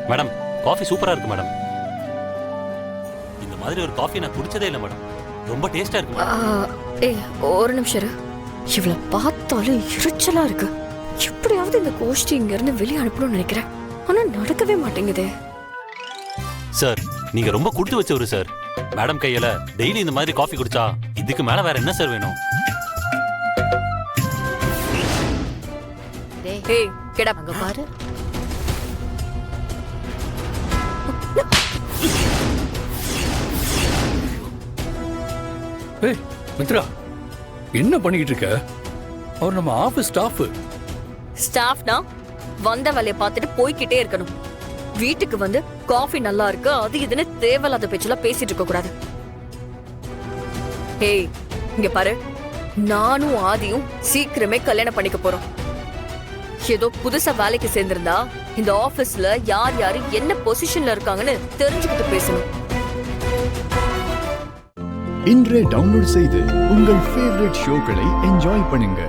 Madam coffee சூப்பரா இருக்கு madam. இந்த மாதிரி ஒரு காஃபி நான் குடிச்சதே இல்லை மேடம். ரொம்ப டேஸ்டா இருக்கு மேடம். ஏய் ஒரு நிமிஷம் இரு. இவளை பார்த்தாலும் எரிச்சலா இருக்கு. எப்படியாவது இந்த கோஷ்டி இங்க இருந்து வெளியே அனுப்பணும்னு நினைக்கிறேன். ஆனா நடக்கவே மாட்டேங்குதே. சார் நீங்க ரொம்ப கொடுத்து வச்சவரு சார். மேடம் கையில டெய்லி இந்த மாதிரி காஃபி குடிச்சா இதுக்கு மேல வேற என்ன சார் வேணும்? ஏய் கெட் அப். அங்க பாரு. ஏய் மித்ரா, என்ன பண்ணிக்கிட்டு இருக்க? அவர் நம்ம ஆபீஸ் ஸ்டாஃப். ஸ்டாஃப்னா வந்த வேலையை பார்த்துட்டு போய்கிட்டே இருக்கணும். வீட்டுக்கு வந்து காஃபி நல்லா இருக்கு அது இதுன்னு தேவையில்லாத பேச்செல்லாம் பேசிட்டு இருக்க கூடாது. ஏய் இங்க பாரு, நானும் ஆதியும் சீக்கிரமே கல்யாணம் பண்ணிக்க போறோம். ஏதோ புதுசா வேலைக்கு சேர்ந்திருந்தா இந்த ஆபீஸ்ல யார் யாரு என்ன பொசிஷன்ல இருக்காங்கன்னு தெரிஞ்சுக்கிட்டு பேசணும். இன்றே டவுன்லோட் செய்து உங்கள் ஃபேவரட் ஷோக்களை என்ஜாய் பண்ணுங்க.